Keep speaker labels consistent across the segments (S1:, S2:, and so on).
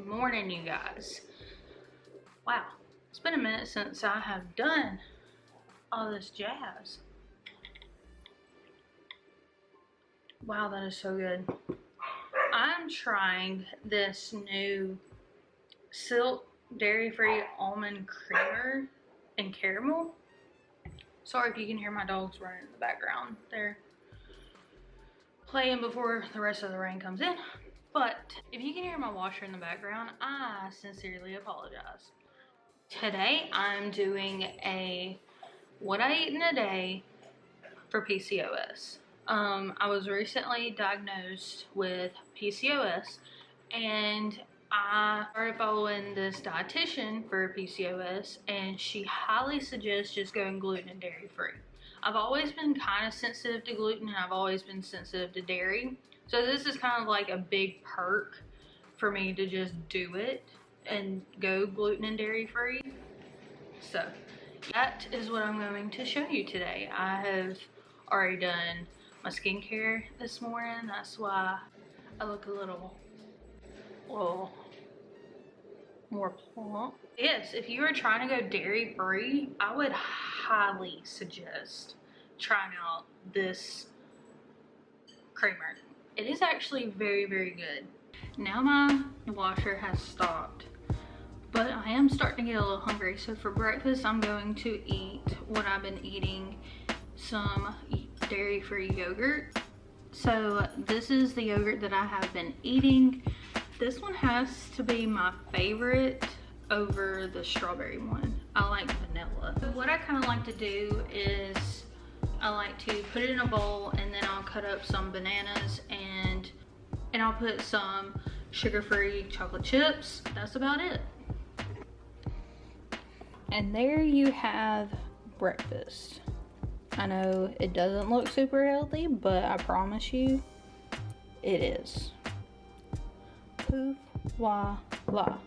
S1: Good morning, you guys. Wow, it's been a minute since I have done all this jazz. Wow, that is so good. I'm trying this new Silk dairy-free almond creamer and caramel. Sorry if you can hear my dogs running in the background. They're playing before the rest of the rain comes in. But if you can hear my washer in the background, I sincerely apologize. Today I'm doing a what I eat in a day for PCOS. I was recently diagnosed with PCOS, and I started following this dietitian for PCOS, and she highly suggests just going gluten and dairy free. I've always been kind of sensitive to gluten, and I've always been sensitive to dairy. So this is kind of like a big perk for me to just do it and go gluten and dairy free. So that is what I'm going to show you today. I have already done my skincare this morning. That's why I look a little more plump. Yes, if you are trying to go dairy free, I would highly suggest trying out this creamer. It is actually very, very good. Now my washer has stopped, but I am starting to get a little hungry. So for breakfast, I'm going to eat what I've been eating, some dairy-free yogurt. So this is the yogurt that I have been eating. This one has to be my favorite over the strawberry one. I like vanilla. What I kind of like to do is I like to put it in a bowl, and then I'll cut up some bananas and I'll put some sugar-free chocolate chips. That's about it. And there you have breakfast. I know it doesn't look super healthy, but I promise you it is. Poof, wah, la.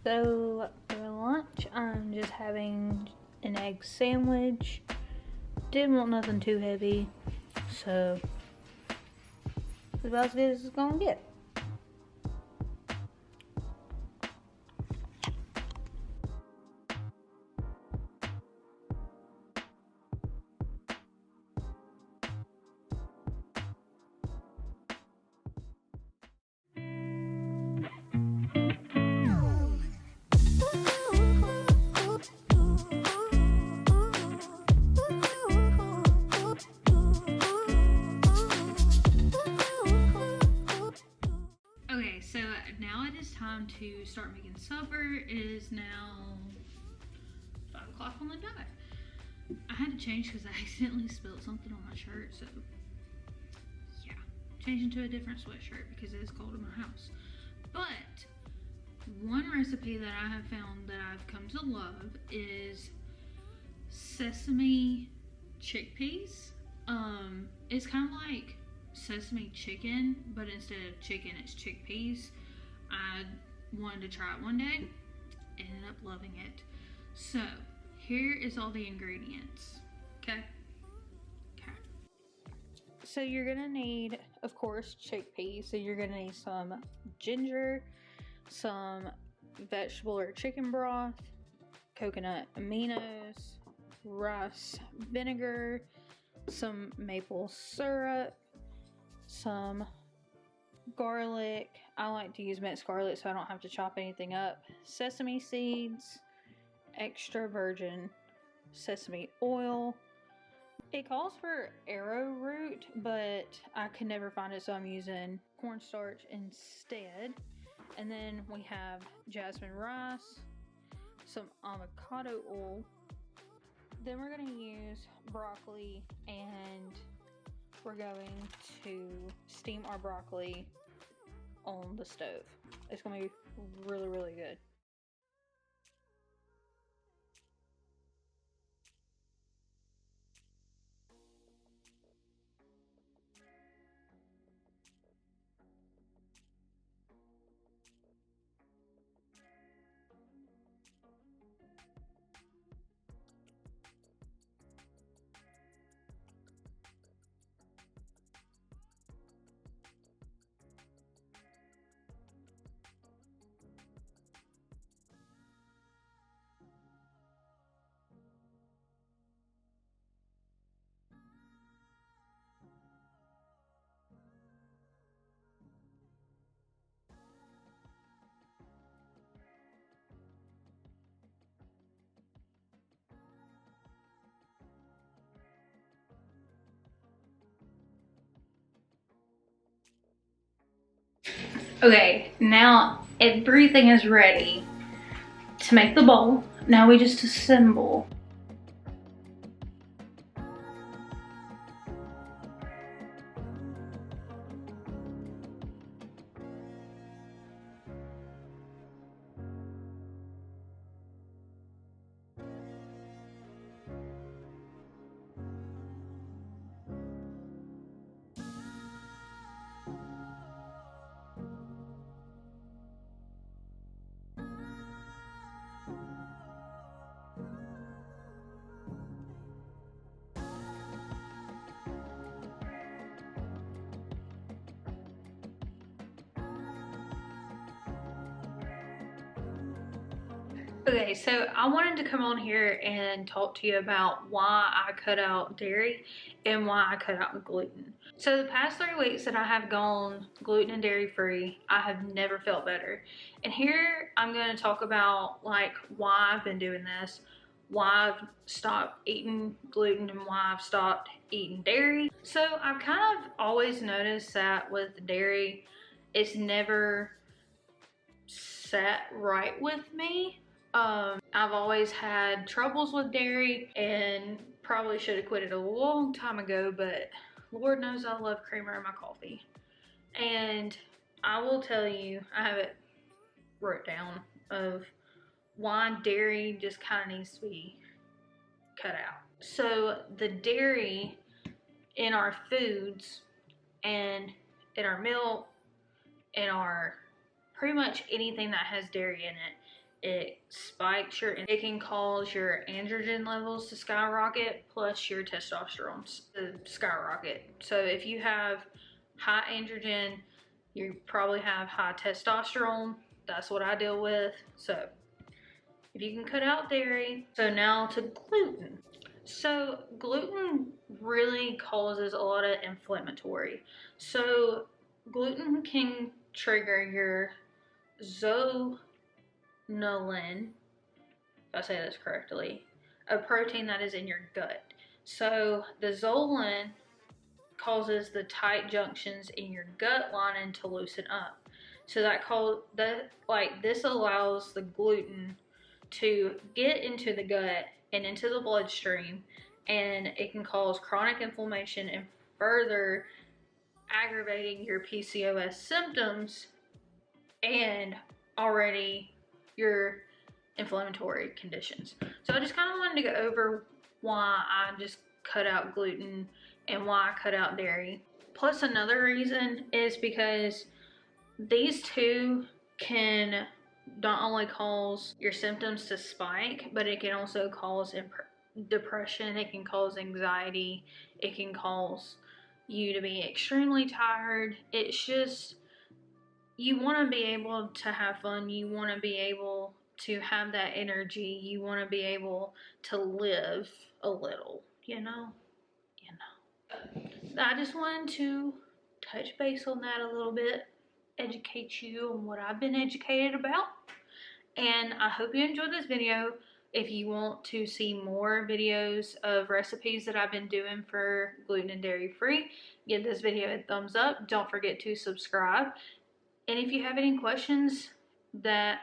S1: So for lunch, I'm just having an egg sandwich. Didn't want nothing too heavy, so it's about as good as it's gonna get. Okay, so now it is time to start making supper. It is now 5 o'clock on the dot. I had to change because I accidentally spilled something on my shirt, so yeah, changing to a different sweatshirt because it is cold in my house. But one recipe that I have found that I've come to love is sesame chickpeas. It's kind of like sesame chicken, but instead of chicken, it's chickpeas. I wanted to try it one day, ended up loving it. So here is all the ingredients. Okay. So you're gonna need, of course, chickpeas. So you're gonna need some ginger, some vegetable or chicken broth, coconut aminos, rice vinegar, some maple syrup, some garlic. I like to use minced garlic so I don't have to chop anything up. Sesame seeds, extra virgin sesame oil. It calls for arrowroot, but I could never find it, so I'm using cornstarch instead. And then we have jasmine rice, some avocado oil. Then we're going to use broccoli, and we're going to steam our broccoli on the stove. It's gonna be really, really good. Okay, now everything is ready to make the bowl. Now we just assemble. Okay, so I wanted to come on here and talk to you about why I cut out dairy and why I cut out gluten. So the past 3 weeks that I have gone gluten and dairy free, I have never felt better. And here I'm going to talk about like why I've been doing this, why I've stopped eating gluten and why I've stopped eating dairy. So I've kind of always noticed that with dairy, it's never sat right with me. I've always had troubles with dairy and probably should have quit it a long time ago, but Lord knows I love creamer in my coffee. And I will tell you, I have it wrote down of why dairy just kind of needs to be cut out. So the dairy in our foods and in our milk, in our pretty much anything that has dairy in it spikes it can cause your androgen levels to skyrocket, plus your testosterone to skyrocket. So if you have high androgen, you probably have high testosterone. That's what I deal with. So if you can cut out dairy. So now to gluten. So gluten really causes a lot of inflammatory. So gluten can trigger your zonulin, if I say this correctly, a protein that is in your gut. So the zonulin causes the tight junctions in your gut lining to loosen up. So this allows the gluten to get into the gut and into the bloodstream, and it can cause chronic inflammation and further aggravating your PCOS symptoms and already your inflammatory conditions. So I just kind of wanted to go over why I just cut out gluten and why I cut out dairy. Plus another reason is because these two can not only cause your symptoms to spike, but it can also cause depression, it can cause anxiety, it can cause you to be extremely tired. It's just, you want to be able to have fun, you want to be able to have that energy, you want to be able to live a little, you know. I just wanted to touch base on that a little bit, educate you on what I've been educated about, and I hope you enjoyed this video. If you want to see more videos of recipes that I've been doing for gluten and dairy free, give this video a thumbs up. Don't forget to subscribe. And if you have any questions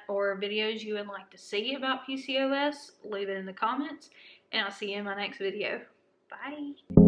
S1: or videos you would like to see about PCOS, leave it in the comments, and I'll see you in my next video. Bye.